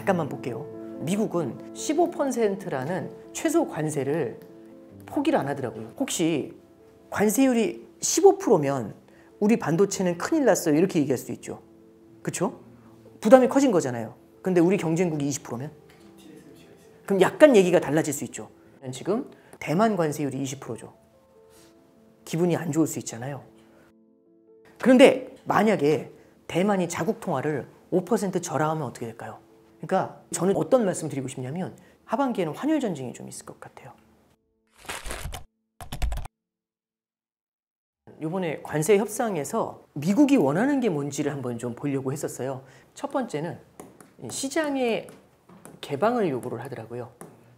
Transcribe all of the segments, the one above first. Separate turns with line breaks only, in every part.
잠깐만 볼게요. 미국은 15%라는 최소 관세를 포기를 안 하더라고요. 혹시 관세율이 15%면 우리 반도체는 큰일 났어요 이렇게 얘기할 수도 있죠. 그렇죠? 부담이 커진 거잖아요. 근데 우리 경쟁국이 20%면? 그럼 약간 얘기가 달라질 수 있죠. 지금 대만 관세율이 20%죠. 기분이 안 좋을 수 있잖아요. 그런데 만약에 대만이 자국 통화를 5% 절하하면 어떻게 될까요? 그러니까 저는 어떤 말씀 드리고 싶냐면 하반기에는 환율 전쟁이 좀 있을 것 같아요. 이번에 관세 협상에서 미국이 원하는 게 뭔지를 한번 좀 보려고 했었어요. 첫 번째는 시장의 개방을 요구를 하더라고요.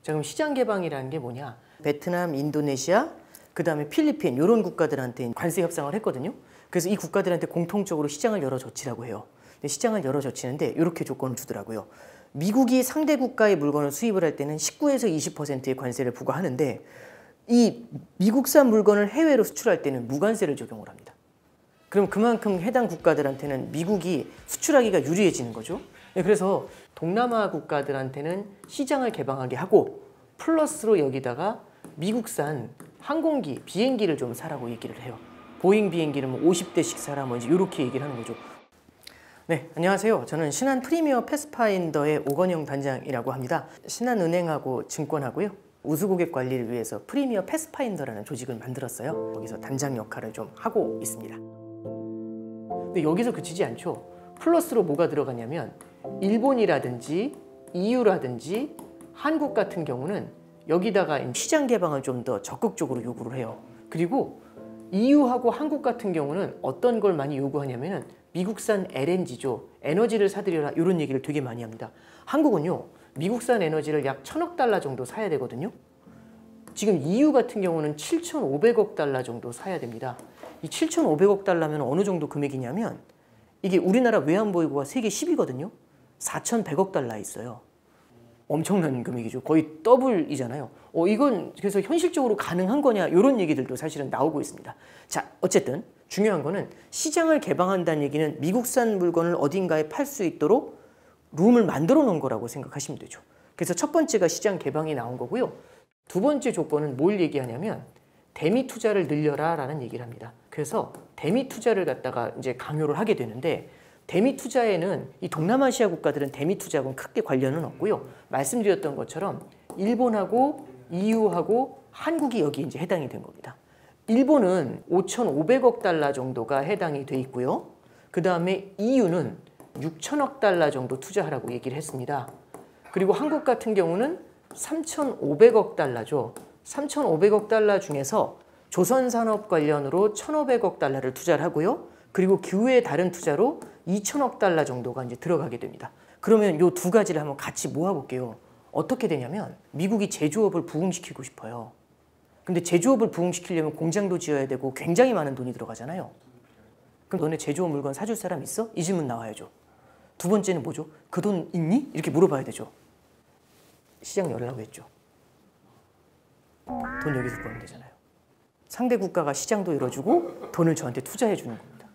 자, 그럼 시장 개방이라는 게 뭐냐? 베트남, 인도네시아, 그 다음에 필리핀 이런 국가들한테 관세 협상을 했거든요. 그래서 이 국가들한테 공통적으로 시장을 열어젖히라고 해요. 근데 시장을 열어젖히는데 이렇게 조건을 주더라고요. 미국이 상대 국가의 물건을 수입을 할 때는 19에서 20%의 관세를 부과하는데 이 미국산 물건을 해외로 수출할 때는 무관세를 적용을 합니다. 그럼 그만큼 해당 국가들한테는 미국이 수출하기가 유리해지는 거죠. 그래서 동남아 국가들한테는 시장을 개방하게 하고 플러스로 여기다가 미국산 항공기, 비행기를 좀 사라고 얘기를 해요. 보잉 비행기를 뭐 50대씩 사라 뭐 이렇게 얘기를 하는 거죠. 네, 안녕하세요. 저는 신한 프리미어 패스파인더의 오건영 단장이라고 합니다. 신한은행하고 증권하고요. 우수고객 관리를 위해서 프리미어 패스파인더라는 조직을 만들었어요. 여기서 단장 역할을 좀 하고 있습니다. 근데 여기서 그치지 않죠. 플러스로 뭐가 들어가냐면 일본이라든지 EU라든지 한국 같은 경우는 여기다가 시장 개방을 좀 더 적극적으로 요구를 해요. 그리고 EU하고 한국 같은 경우는 어떤 걸 많이 요구하냐면은 미국산 LNG죠. 에너지를 사들여라 이런 얘기를 되게 많이 합니다. 한국은요. 미국산 에너지를 약 1,000억 달러 정도 사야 되거든요. 지금 EU 같은 경우는 7,500억 달러 정도 사야 됩니다. 이 7,500억 달러면 어느 정도 금액이냐면 이게 우리나라 외환보유고가 세계 10위거든요. 4,100억 달러 있어요. 엄청난 금액이죠. 거의 더블이잖아요. 이건 그래서 현실적으로 가능한 거냐 이런 얘기들도 사실은 나오고 있습니다. 자, 어쨌든 중요한 거는 시장을 개방한다는 얘기는 미국산 물건을 어딘가에 팔 수 있도록 룸을 만들어 놓은 거라고 생각하시면 되죠. 그래서 첫 번째가 시장 개방이 나온 거고요. 두 번째 조건은 뭘 얘기하냐면 대미 투자를 늘려라 라는 얘기를 합니다. 그래서 대미 투자를 갖다가 이제 강요를 하게 되는데 대미 투자에는 이 동남아시아 국가들은 대미 투자하고는 크게 관련은 없고요. 말씀드렸던 것처럼 일본하고 EU하고 한국이 여기 이제 해당이 된 겁니다. 일본은 5,500억 달러 정도가 해당이 돼 있고요. 그 다음에 EU는 6천억 달러 정도 투자하라고 얘기를 했습니다. 그리고 한국 같은 경우는 3,500억 달러죠. 3,500억 달러 중에서 조선산업 관련으로 1,500억 달러를 투자를 하고요. 그리고 그 외에 다른 투자로 2천억 달러 정도가 이제 들어가게 됩니다. 그러면 이 두 가지를 한번 같이 모아볼게요. 어떻게 되냐면 미국이 제조업을 부흥시키고 싶어요. 근데 제조업을 부흥시키려면 공장도 지어야 되고 굉장히 많은 돈이 들어가잖아요. 그럼 너네 제조업 물건 사줄 사람 있어? 이 질문 나와야죠. 두 번째는 뭐죠? 그 돈 있니? 이렇게 물어봐야 되죠. 시장 열라고 했죠. 돈 여기서 벌면 되잖아요. 상대 국가가 시장도 열어주고 돈을 저한테 투자해 주는 겁니다.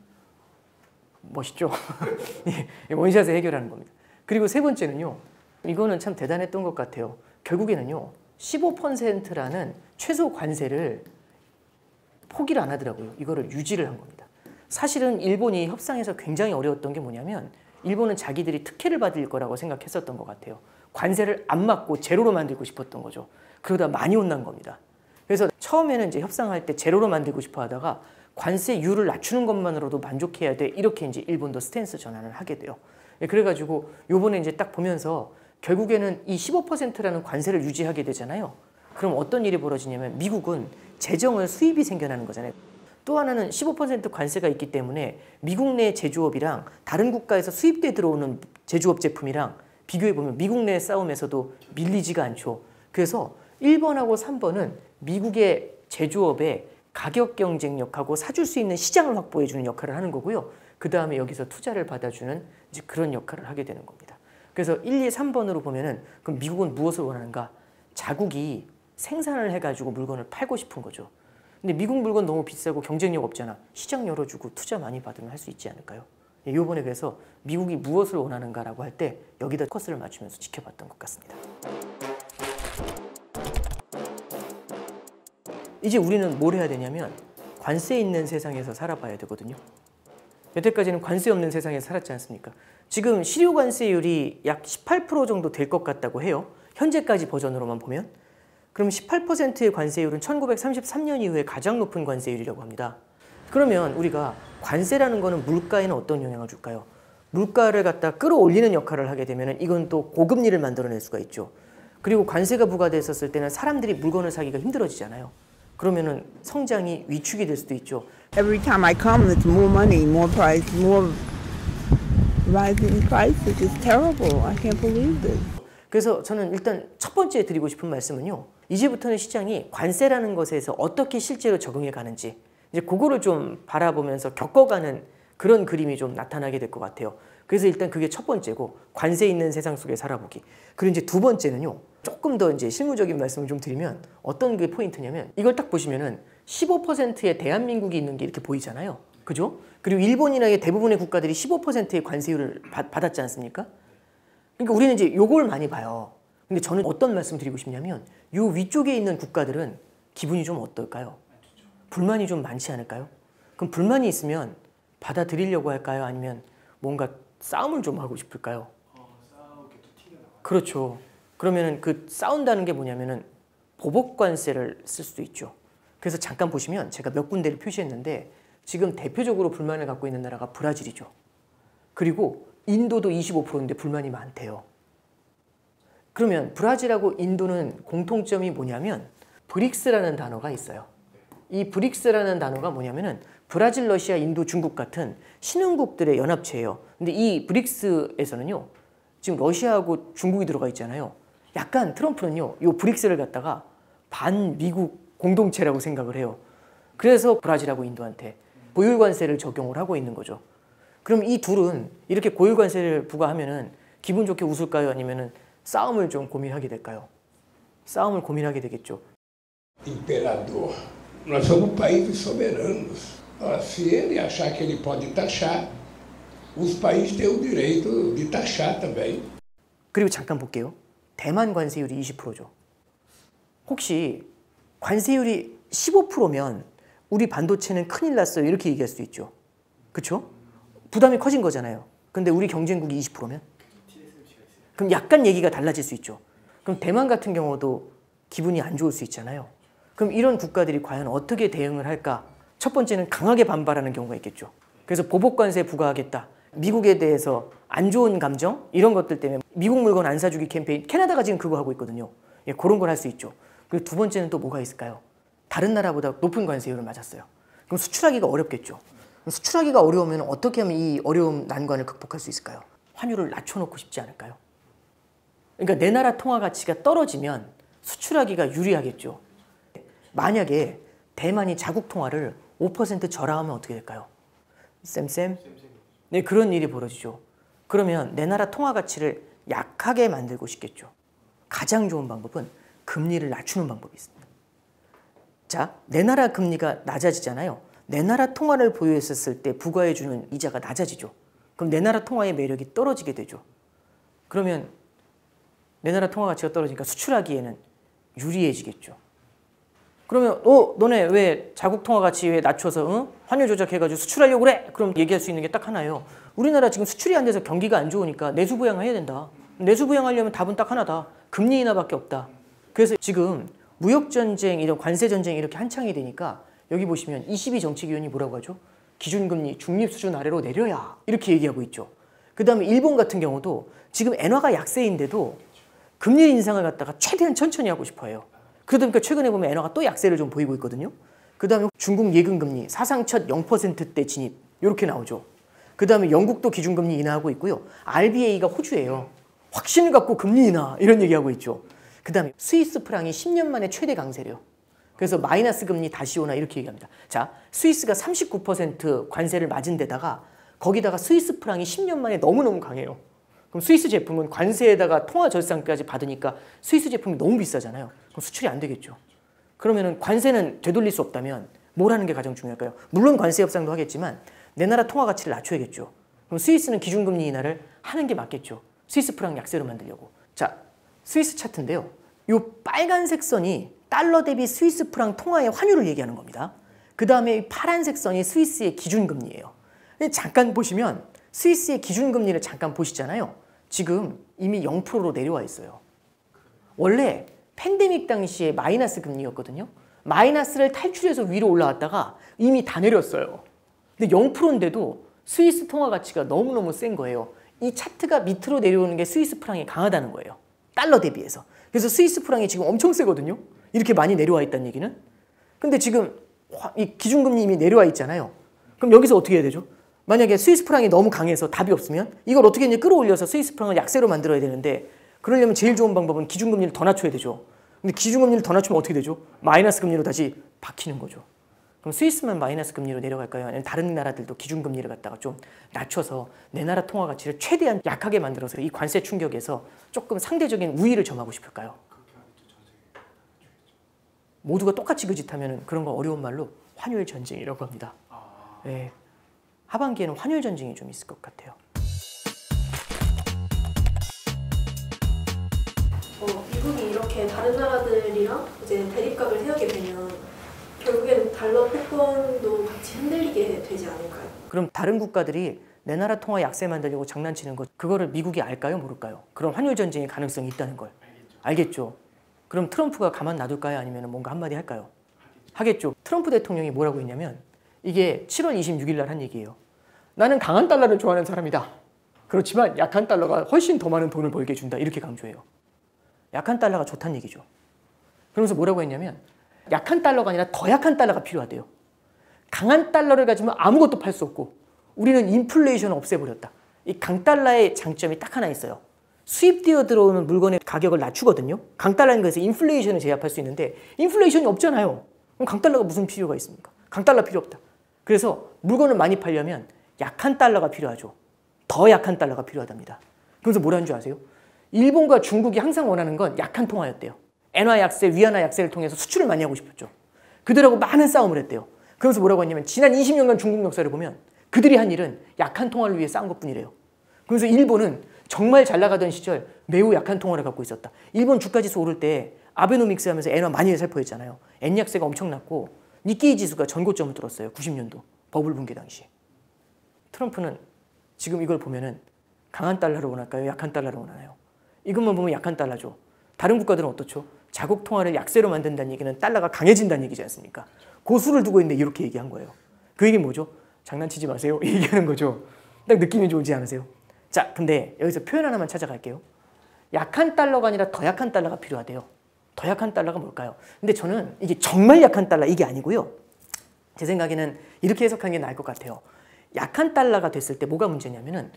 멋있죠? 원샷에 해결하는 겁니다. 그리고 세 번째는요. 이거는 참 대단했던 것 같아요. 결국에는요. 15%라는 최소 관세를 포기를 안 하더라고요. 이거를 유지를 한 겁니다. 사실은 일본이 협상에서 굉장히 어려웠던 게 뭐냐면 일본은 자기들이 특혜를 받을 거라고 생각했었던 것 같아요. 관세를 안 맞고 제로로 만들고 싶었던 거죠. 그러다 많이 혼난 겁니다. 그래서 처음에는 이제 협상할 때 제로로 만들고 싶어 하다가 관세율을 낮추는 것만으로도 만족해야 돼. 이렇게 이제 일본도 스탠스 전환을 하게 돼요. 그래가지고 요번에 이제 딱 보면서 결국에는 이 15%라는 관세를 유지하게 되잖아요. 그럼 어떤 일이 벌어지냐면 미국은 재정을 수입이 생겨나는 거잖아요. 또 하나는 15% 관세가 있기 때문에 미국 내 제조업이랑 다른 국가에서 수입돼 들어오는 제조업 제품이랑 비교해보면 미국 내 싸움에서도 밀리지가 않죠. 그래서 1번하고 3번은 미국의 제조업에 가격 경쟁력하고 사줄 수 있는 시장을 확보해주는 역할을 하는 거고요. 그 다음에 여기서 투자를 받아주는 이제 그런 역할을 하게 되는 겁니다. 그래서 1, 2, 3번으로 보면은 그럼 미국은 무엇을 원하는가? 자국이 생산을 해가지고 물건을 팔고 싶은 거죠. 근데 미국 물건 너무 비싸고 경쟁력 없잖아. 시장 열어주고 투자 많이 받으면 할 수 있지 않을까요? 이번에 그래서 미국이 무엇을 원하는가라고 할 때 여기다 포커스를 맞추면서 지켜봤던 것 같습니다. 이제 우리는 뭘 해야 되냐면 관세 있는 세상에서 살아봐야 되거든요. 여태까지는 관세 없는 세상에서 살았지 않습니까? 지금 실효 관세율이 약 18% 정도 될 것 같다고 해요. 현재까지 버전으로만 보면. 그럼 18%의 관세율은 1933년 이후에 가장 높은 관세율이라고 합니다. 그러면 우리가 관세라는 거는 물가에는 어떤 영향을 줄까요? 물가를 갖다 끌어올리는 역할을 하게 되면 이건 또 고금리를 만들어낼 수가 있죠. 그리고 관세가 부과됐었을 때는 사람들이 물건을 사기가 힘들어지잖아요. 그러면은 성장이 위축이 될 수도 있죠.
Every time I come, it's more money, more price, more rising prices. It's terrible. I can't believe this.
그래서 저는 일단 첫 번째 드리고 싶은 말씀은요. 이제부터는 시장이 관세라는 것에서 어떻게 실제로 적응해 가는지 이제 그거를 좀 바라보면서 겪어가는 그런 그림이 좀 나타나게 될 것 같아요. 그래서 일단 그게 첫 번째고 관세 있는 세상 속에 살아보기. 그리고 이제 두 번째는요. 조금 더 이제 실무적인 말씀을 좀 드리면 어떤 게 포인트냐면 이걸 딱 보시면은 15%의 대한민국이 있는 게 이렇게 보이잖아요. 그죠? 그리고 일본이나 대부분의 국가들이 15%의 관세율을 받았지 않습니까? 그러니까 우리는 이제 요걸 많이 봐요. 근데 저는 어떤 말씀 드리고 싶냐면 요 위쪽에 있는 국가들은 기분이 좀 어떨까요? 불만이 좀 많지 않을까요? 그럼 불만이 있으면 받아들이려고 할까요? 아니면 뭔가 싸움을 좀 하고 싶을까요? 그렇죠. 그러면은 그 싸운다는 게 뭐냐면은 보복 관세를 쓸 수도 있죠. 그래서 잠깐 보시면 제가 몇 군데를 표시했는데 지금 대표적으로 불만을 갖고 있는 나라가 브라질이죠. 그리고 인도도 25%인데 불만이 많대요. 그러면 브라질하고 인도는 공통점이 뭐냐면 브릭스라는 단어가 있어요. 이 브릭스라는 단어가 뭐냐면은 브라질, 러시아, 인도, 중국 같은 신흥국들의 연합체예요. 근데 이 브릭스에서는요. 지금 러시아하고 중국이 들어가 있잖아요. 약간 트럼프는요. 이 브릭스를 갖다가 반미국 공동체라고 생각을 해요. 그래서 브라질하고 인도한테 고율 관세를 적용을 하고 있는 거죠. 그럼 이 둘은 이렇게 고율 관세를 부과하면은 기분 좋게 웃을까요? 아니면은 싸움을 좀 고민하게 될까요? 싸움을 고민하게 되겠죠.
Imperador, nós somos países soberanos. Se ele achar que ele pode taxar, os países têm o direito de taxar também.
그리고 잠깐 볼게요. 대만 관세율이 20%죠. 혹시 관세율이 15%면 우리 반도체는 큰일 났어요. 이렇게 얘기할 수 있죠. 그렇죠? 부담이 커진 거잖아요. 근데 우리 경쟁국이 20%면? 그럼 약간 얘기가 달라질 수 있죠. 그럼 대만 같은 경우도 기분이 안 좋을 수 있잖아요. 그럼 이런 국가들이 과연 어떻게 대응을 할까? 첫 번째는 강하게 반발하는 경우가 있겠죠. 그래서 보복관세 부과하겠다. 미국에 대해서 안 좋은 감정? 이런 것들 때문에 미국 물건 안 사주기 캠페인, 캐나다가 지금 그거 하고 있거든요. 예, 그런 걸 할 수 있죠. 그리고 두 번째는 또 뭐가 있을까요? 다른 나라보다 높은 관세율을 맞았어요. 그럼 수출하기가 어렵겠죠. 그럼 수출하기가 어려우면 어떻게 하면 이 어려움 난관을 극복할 수 있을까요? 환율을 낮춰놓고 싶지 않을까요? 그러니까 내 나라 통화 가치가 떨어지면 수출하기가 유리하겠죠. 만약에 대만이 자국 통화를 5% 절하하면 어떻게 될까요? 쌤? 네, 그런 일이 벌어지죠. 그러면 내 나라 통화 가치를 약하게 만들고 싶겠죠. 가장 좋은 방법은 금리를 낮추는 방법이 있습니다. 자, 내 나라 금리가 낮아지잖아요. 내 나라 통화를 보유했었을 때 부과해주는 이자가 낮아지죠. 그럼 내 나라 통화의 매력이 떨어지게 되죠. 그러면 내 나라 통화 가치가 떨어지니까 수출하기에는 유리해지겠죠. 그러면 너네 왜 자국 통화 가치 왜 낮춰서 환율 조작해가지고 수출하려고 그래? 그럼 얘기할 수 있는 게 딱 하나예요. 우리나라 지금 수출이 안 돼서 경기가 안 좋으니까 내수 부양해야 된다. 내수 부양하려면 답은 딱 하나다. 금리 인하밖에 없다. 그래서 지금 무역 전쟁, 이런 관세 전쟁이 이렇게 한창이 되니까 여기 보시면 22 정책위원이 뭐라고 하죠? 기준금리 중립 수준 아래로 내려야 이렇게 얘기하고 있죠. 그 다음에 일본 같은 경우도 지금 엔화가 약세인데도 금리 인상을 갖다가 최대한 천천히 하고 싶어 해요. 그러다 보니까 최근에 보면 엔화가 또 약세를 좀 보이고 있거든요. 그 다음에 중국 예금금리 사상 첫 0%대 진입 이렇게 나오죠. 그 다음에 영국도 기준금리 인하하고 있고요. RBA가 호주예요. 확신을 갖고 금리 인하 이런 얘기하고 있죠. 그 다음에 스위스 프랑이 10년 만에 최대 강세래요. 그래서 마이너스 금리 다시 오나 이렇게 얘기합니다. 자, 스위스가 39% 관세를 맞은 데다가 거기다가 스위스 프랑이 10년 만에 너무너무 강해요. 그럼 스위스 제품은 관세에다가 통화 절상까지 받으니까 스위스 제품이 너무 비싸잖아요. 그럼 수출이 안 되겠죠. 그러면은 관세는 되돌릴 수 없다면 뭘 하는 게 가장 중요할까요? 물론 관세 협상도 하겠지만 내 나라 통화 가치를 낮춰야겠죠. 그럼 스위스는 기준금리 인하를 하는 게 맞겠죠. 스위스 프랑 약세로 만들려고. 자, 스위스 차트인데요. 이 빨간색 선이 달러 대비 스위스 프랑 통화의 환율을 얘기하는 겁니다. 그 다음에 파란색 선이 스위스의 기준금리예요. 잠깐 보시면 스위스의 기준금리를 잠깐 보시잖아요. 지금 이미 0%로 내려와 있어요. 원래 팬데믹 당시에 마이너스 금리였거든요. 마이너스를 탈출해서 위로 올라왔다가 이미 다 내렸어요. 근데 0%인데도 스위스 통화 가치가 너무너무 센 거예요. 이 차트가 밑으로 내려오는 게 스위스 프랑이 강하다는 거예요. 달러 대비해서. 그래서 스위스 프랑이 지금 엄청 세거든요. 이렇게 많이 내려와 있다는 얘기는. 근데 지금 이 기준금리 이미 내려와 있잖아요. 그럼 여기서 어떻게 해야 되죠? 만약에 스위스 프랑이 너무 강해서 답이 없으면 이걸 어떻게 이제 끌어올려서 스위스 프랑을 약세로 만들어야 되는데, 그러려면 제일 좋은 방법은 기준금리를 더 낮춰야 되죠. 근데 기준금리를 더 낮추면 어떻게 되죠? 마이너스 금리로 다시 박히는 거죠. 그럼 스위스만 마이너스 금리로 내려갈까요? 아니면 다른 나라들도 기준금리를 갖다가 좀 낮춰서 내 나라 통화 가치를 최대한 약하게 만들어서 이 관세 충격에서 조금 상대적인 우위를 점하고 싶을까요? 모두가 똑같이 그 짓 하면 그런 거 어려운 말로 환율 전쟁이라고 합니다. 네. 하반기에는 환율 전쟁이 좀 있을 것 같아요.
미국이 이렇게 다른 나라들이랑 이제 대립각을 세우게 되면 결국에는 달러 패권도 같이 흔들리게 되지 않을까요?
그럼 다른 국가들이 내 나라 통화 약세 만들려고 장난치는 거, 그거를 미국이 알까요? 모를까요? 그럼 환율 전쟁의 가능성이 있다는 걸 알겠죠. 그럼 트럼프가 가만 놔둘까요? 아니면 뭔가 한마디 할까요? 하겠죠. 트럼프 대통령이 뭐라고 했냐면, 이게 7월 26일 날 한 얘기예요. 나는 강한 달러를 좋아하는 사람이다. 그렇지만 약한 달러가 훨씬 더 많은 돈을 벌게 해준다. 이렇게 강조해요. 약한 달러가 좋다는 얘기죠. 그러면서 뭐라고 했냐면, 약한 달러가 아니라 더 약한 달러가 필요하대요. 강한 달러를 가지면 아무것도 팔 수 없고 우리는 인플레이션을 없애버렸다. 이 강달러의 장점이 딱 하나 있어요. 수입되어 들어오는 물건의 가격을 낮추거든요. 강달러인 것에서 인플레이션을 제압할 수 있는데 인플레이션이 없잖아요. 그럼 강달러가 무슨 필요가 있습니까? 강달러 필요 없다. 그래서 물건을 많이 팔려면 약한 달러가 필요하죠. 더 약한 달러가 필요하답니다. 그래서 뭐라는 줄 아세요? 일본과 중국이 항상 원하는 건 약한 통화였대요. 엔화 약세, 위안화 약세를 통해서 수출을 많이 하고 싶었죠. 그들하고 많은 싸움을 했대요. 그러면서 뭐라고 했냐면, 지난 20년간 중국 역사를 보면 그들이 한 일은 약한 통화를 위해 싸운 것뿐이래요. 그래서 일본은 정말 잘 나가던 시절 매우 약한 통화를 갖고 있었다. 일본 주가지수 오를 때 아베노믹스 하면서 엔화 많이 살포했잖아요. 엔 약세가 엄청났고 니케이 지수가 전고점을 뚫었어요. 90년도 버블 붕괴 당시. 트럼프는 지금 이걸 보면은 강한 달러를 원할까요? 약한 달러를 원하나요? 이것만 보면 약한 달러죠. 다른 국가들은 어떻죠? 자국 통화를 약세로 만든다는 얘기는 달러가 강해진다는 얘기지 않습니까? 고수를 두고 있는데 이렇게 얘기한 거예요. 그 얘기는 뭐죠? 장난치지 마세요. 얘기하는 거죠. 딱 느낌이 좋지 않으세요? 자, 근데 여기서 표현 하나만 찾아갈게요. 약한 달러가 아니라 더 약한 달러가 필요하대요. 더 약한 달러가 뭘까요? 근데 저는 이게 정말 약한 달러 이게 아니고요. 제 생각에는 이렇게 해석하는 게 나을 것 같아요. 약한 달러가 됐을 때 뭐가 문제냐면은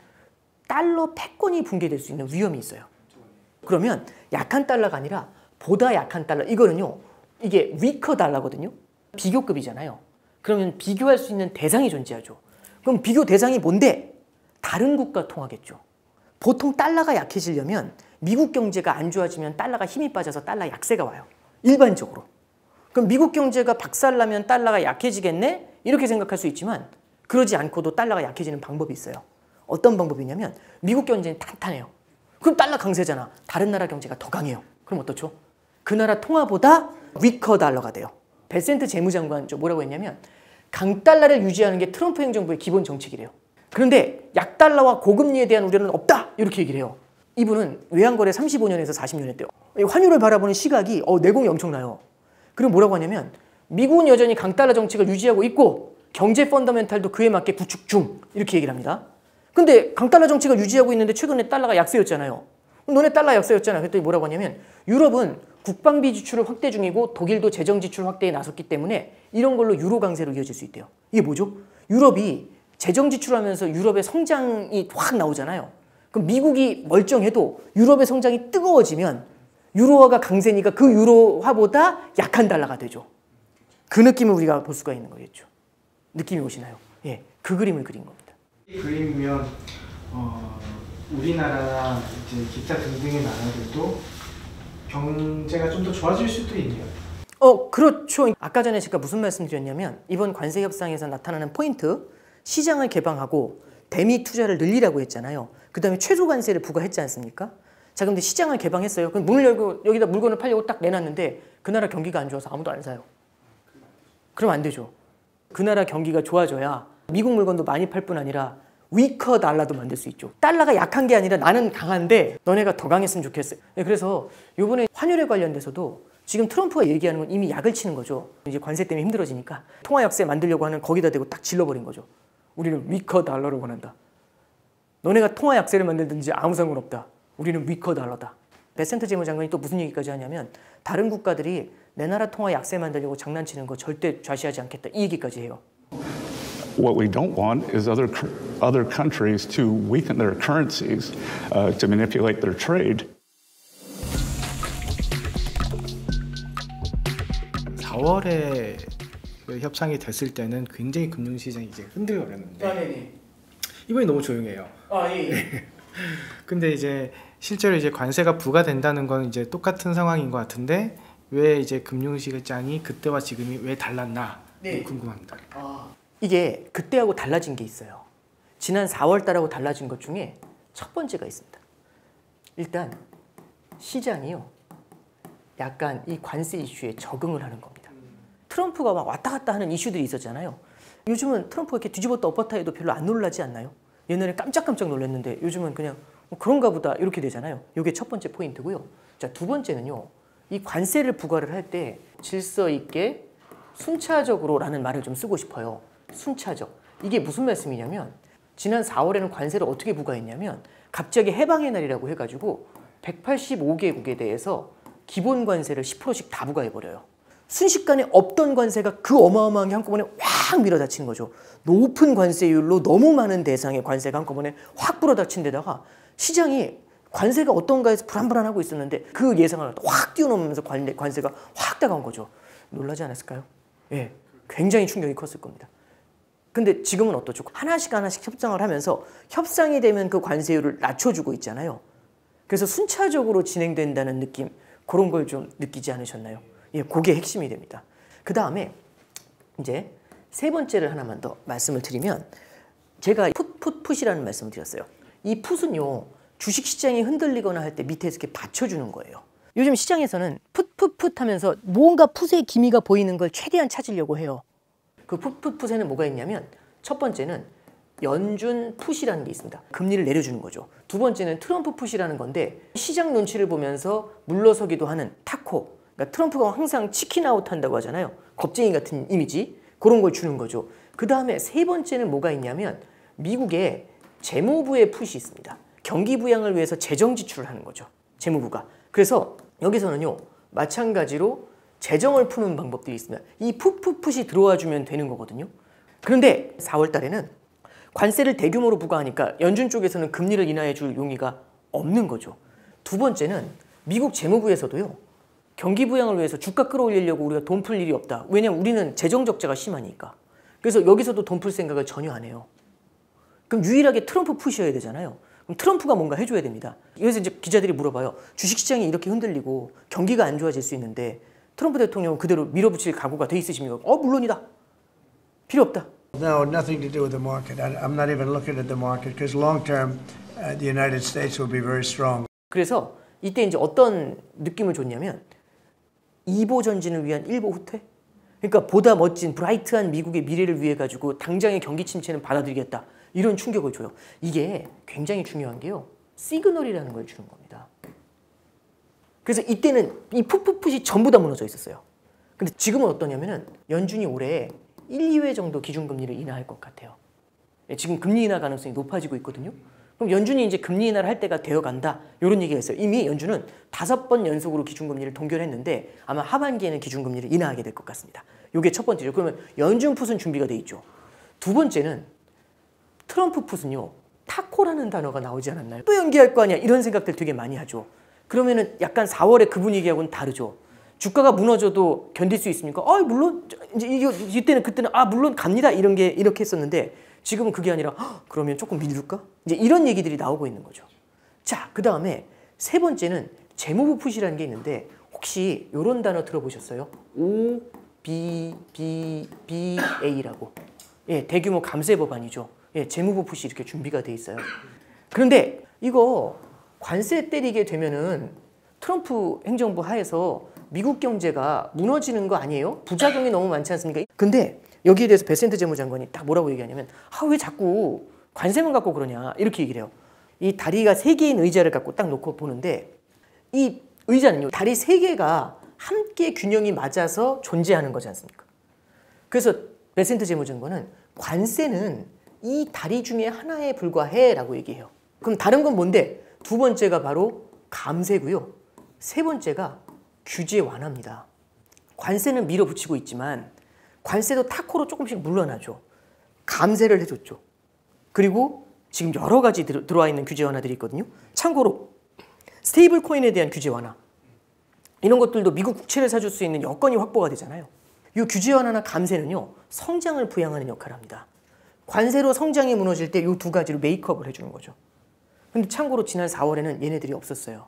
달러 패권이 붕괴될 수 있는 위험이 있어요. 그러면 약한 달러가 아니라 보다 약한 달러, 이거는요, 이게 위커 달러거든요. 비교급이잖아요. 그러면 비교할 수 있는 대상이 존재하죠. 그럼 비교 대상이 뭔데? 다른 국가 통화겠죠. 보통 달러가 약해지려면 미국 경제가 안 좋아지면 달러가 힘이 빠져서 달러 약세가 와요. 일반적으로. 그럼 미국 경제가 박살나면 달러가 약해지겠네? 이렇게 생각할 수 있지만 그러지 않고도 달러가 약해지는 방법이 있어요. 어떤 방법이냐면, 미국 경제는 탄탄해요. 그럼 달러 강세잖아. 다른 나라 경제가 더 강해요. 그럼 어떻죠? 그 나라 통화보다 위커 달러가 돼요. 벨센트 재무장관 뭐라고 했냐면, 강달러를 유지하는 게 트럼프 행정부의 기본 정책이래요. 그런데 약달러와 고금리에 대한 우려는 없다! 이렇게 얘기를 해요. 이분은 외환거래 35년에서 40년 했대요. 환율을 바라보는 시각이 내공이 엄청나요. 그리고 뭐라고 하냐면, 미국은 여전히 강달러 정책을 유지하고 있고 경제 펀더멘탈도 그에 맞게 구축 중, 이렇게 얘기를 합니다. 근데 강달러 정책을 유지하고 있는데 최근에 달러가 약세였잖아요. 너네 달러 약세였잖아. 그랬더니 뭐라고 하냐면, 유럽은 국방비 지출을 확대 중이고 독일도 재정 지출 확대에 나섰기 때문에 이런 걸로 유로 강세로 이어질 수 있대요. 이게 뭐죠? 유럽이 재정 지출하면서 유럽의 성장이 확 나오잖아요. 그럼 미국이 멀쩡해도 유럽의 성장이 뜨거워지면 유로화가 강세니까 그 유로화보다 약한 달러가 되죠. 그 느낌을 우리가 볼 수가 있는 거겠죠. 느낌이 오시나요? 예, 그 그림을 그린 겁니다.
이 그림이면 우리나라나 이제 기타 등등의 나라들도 경제가 좀 더 좋아질 수도 있네요.
그렇죠. 아까 전에 제가 무슨 말씀 드렸냐면, 이번 관세 협상에서 나타나는 포인트, 시장을 개방하고 대미 투자를 늘리라고 했잖아요. 그 다음에 최소 관세를 부과했지 않습니까? 자, 근데 시장을 개방했어요. 그럼 문을 열고 여기다 물건을 팔려고 딱 내놨는데 그 나라 경기가 안 좋아서 아무도 안 사요. 그럼 안 되죠. 그 나라 경기가 좋아져야 미국 물건도 많이 팔 뿐 아니라 위커 달러도 만들 수 있죠. 달러가 약한 게 아니라 나는 강한데 너네가 더 강했으면 좋겠어요. 그래서 이번에 환율에 관련돼서도 지금 트럼프가 얘기하는 건 이미 약을 치는 거죠. 이제 관세 때문에 힘들어지니까 통화 약세 만들려고 하는 거기다 대고 딱 질러버린 거죠. 우리는 위커 달러를 원한다. 너네가 통화 약세를 만들든지 아무 상관없다. 우리는 위커 달러다. 베센트 재무장관이 또 무슨 얘기까지 하냐면 다른 국가들이 내 나라 통화 약세 만들려고 장난치는 거 절대 좌시하지 않겠다. 이 얘기까지 해요.
What we don't want is other countries to weaken their currencies to manipulate their trade.
4월에 그 협상이 됐을 때는 굉장히 금융시장이 이제 흔들거렸는데 이번에 너무 조용해요. 근데 이제 실제로 이제 관세가 부과된다는 건 이제 똑같은 상황인 것 같은데 왜 이제 금융시장이 그때와 지금이 왜 달랐나 궁금합니다.
이게 그때하고 달라진 게 있어요. 지난 4월 달하고 달라진 것 중에 첫 번째가 있습니다. 일단 시장이요. 약간 이 관세 이슈에 적응을 하는 겁니다. 트럼프가 막 왔다 갔다 하는 이슈들이 있었잖아요. 요즘은 트럼프가 이렇게 뒤집었다 엎었다 해도 별로 안 놀라지 않나요? 옛날에 깜짝깜짝 놀랐는데 요즘은 그냥 뭐 그런가 보다 이렇게 되잖아요. 이게 첫 번째 포인트고요. 자, 두 번째는요. 이 관세를 부과를 할 때 질서 있게 순차적으로라는 말을 좀 쓰고 싶어요. 순차적. 이게 무슨 말씀이냐면 지난 4월에는 관세를 어떻게 부과했냐면 갑자기 해방의 날이라고 해가지고 185개국에 대해서 기본 관세를 10%씩 다 부과해버려요. 순식간에 없던 관세가 그 어마어마한 게 한꺼번에 확 밀어닥치는 거죠. 높은 관세율로 너무 많은 대상의 관세가 한꺼번에 확 불어닥친 데다가 시장이 관세가 어떤가 해서 불안불안하고 있었는데 그 예상을 확 뛰어넘으면서 관세가 확 다가온 거죠. 놀라지 않았을까요? 예, 굉장히 충격이 컸을 겁니다. 근데 지금은 어떻죠? 하나씩 협상을 하면서 협상이 되면 그 관세율을 낮춰주고 있잖아요. 그래서 순차적으로 진행된다는 느낌, 그런 걸 좀 느끼지 않으셨나요? 예, 그게 핵심이 됩니다. 그 다음에 이제 세 번째를 하나만 더 말씀을 드리면 제가 풋이라는 말씀을 드렸어요. 이 풋은요, 주식시장이 흔들리거나 할 때 밑에서 이렇게 받쳐주는 거예요. 요즘 시장에서는 풋 하면서 뭔가 풋의 기미가 보이는 걸 최대한 찾으려고 해요. 그 풋에는 뭐가 있냐면 첫 번째는 연준 풋이라는 게 있습니다. 금리를 내려주는 거죠. 두 번째는 트럼프 풋이라는 건데 시장 눈치를 보면서 물러서기도 하는 타코. 그러니까 트럼프가 항상 치킨 아웃 한다고 하잖아요. 겁쟁이 같은 이미지. 그런 걸 주는 거죠. 그 다음에 세 번째는 뭐가 있냐면 미국에 재무부의 풋이 있습니다. 경기 부양을 위해서 재정 지출을 하는 거죠. 재무부가. 그래서 여기서는요. 마찬가지로 재정을 푸는 방법들이 있습니다. 이 풋이 들어와 주면 되는 거거든요. 그런데 4월 달에는 관세를 대규모로 부과하니까 연준 쪽에서는 금리를 인하해 줄 용의가 없는 거죠. 두 번째는 미국 재무부에서도요. 경기 부양을 위해서 주가 끌어올리려고 우리가 돈 풀 일이 없다. 왜냐하면 우리는 재정 적자가 심하니까. 그래서 여기서도 돈 풀 생각을 전혀 안 해요. 그럼 유일하게 트럼프 푸셔야 되잖아요. 그럼 트럼프가 뭔가 해줘야 됩니다. 그래서 이제 기자들이 물어봐요. 주식시장이 이렇게 흔들리고 경기가 안 좋아질 수 있는데 트럼프 대통령은 그대로 밀어붙일 각오가 돼 있으십니까? 물론이다. 필요 없다.
No, nothing to do with the market. I'm not even looking at the market because long term, the United States will be very strong.
그래서 이때 이제 어떤 느낌을 줬냐면 2보 전진을 위한 1보 후퇴? 그러니까 보다 멋진 브라이트한 미국의 미래를 위해 가지고 당장의 경기 침체는 받아들이겠다. 이런 충격을 줘요. 이게 굉장히 중요한 게요. 시그널이라는 걸 주는 겁니다. 그래서 이때는 이 풋이 전부 다 무너져 있었어요. 근데 지금은 어떠냐면은 연준이 올해 1, 2회 정도 기준금리를 인하할 것 같아요. 지금 금리 인하 가능성이 높아지고 있거든요. 그럼 연준이 이제 금리 인하를 할 때가 되어간다. 이런 얘기가 있어요. 이미 연준은 5번 연속으로 기준금리를 동결했는데 아마 하반기에는 기준금리를 인하하게 될 것 같습니다. 이게 첫 번째죠. 그러면 연준 풋은 준비가 돼 있죠. 두 번째는 트럼프 풋은요. 타코라는 단어가 나오지 않았나요? 또 연기할 거 아니야. 이런 생각들 되게 많이 하죠. 그러면은 약간 4월에 그 분위기하고는 다르죠. 주가가 무너져도 견딜 수 있습니까? 물론 이제 이때는 그때는 물론 갑니다. 이런 게 이렇게 했었는데 지금은 그게 아니라 그러면 조금 밀릴까? 이제 이런 얘기들이 나오고 있는 거죠. 자, 그 다음에 세 번째는 재무부 풋이라는 게 있는데 혹시 이런 단어 들어보셨어요? OBBBA라고. 예, 대규모 감세 법안이죠. 예, 재무부 푸시 이렇게 준비가 돼 있어요. 그런데 이거 관세 때리게 되면은 트럼프 행정부 하에서 미국 경제가 무너지는 거 아니에요? 부작용이 너무 많지 않습니까? 근데 여기에 대해서 베센트 재무장관이 딱 뭐라고 얘기하냐면 왜 자꾸 관세만 갖고 그러냐 이렇게 얘기를 해요. 이 다리가 3개인 의자를 갖고 딱 놓고 보는데 이 의자는요, 다리 3개가 함께 균형이 맞아서 존재하는 거지 않습니까? 그래서 베센트 재무장관은 관세는 이 다리 중에 하나에 불과해 라고 얘기해요. 그럼 다른 건 뭔데? 두 번째가 바로 감세고요. 세 번째가 규제 완화입니다. 관세는 밀어붙이고 있지만 관세도 타코로 조금씩 물러나죠. 감세를 해줬죠. 그리고 지금 여러 가지 들어와 있는 규제 완화들이 있거든요. 참고로 스테이블 코인에 대한 규제 완화, 이런 것들도 미국 국채를 사줄 수 있는 여건이 확보가 되잖아요. 이 규제 완화나 감세는요, 성장을 부양하는 역할을 합니다. 관세로 성장이 무너질 때 이 두 가지로 메이크업을 해주는 거죠. 근데 참고로 지난 4월에는 얘네들이 없었어요.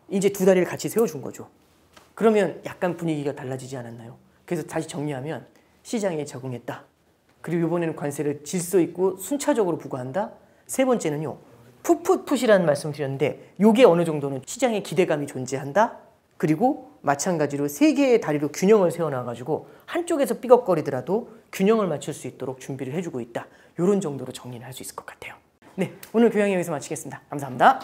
이제 두 다리를 같이 세워준 거죠. 그러면 약간 분위기가 달라지지 않았나요? 그래서 다시 정리하면 시장에 적응했다. 그리고 이번에는 관세를 질서 있고 순차적으로 부과한다. 세 번째는요, 풋풋풋이라는 말씀 드렸는데 이게 어느 정도는 시장에 기대감이 존재한다. 그리고 마찬가지로 3개의 다리로 균형을 세워놔가지고 한쪽에서 삐걱거리더라도 균형을 맞출 수 있도록 준비를 해주고 있다. 이런 정도로 정리를 할 수 있을 것 같아요. 네, 오늘 교양이 여기서 마치겠습니다. 감사합니다.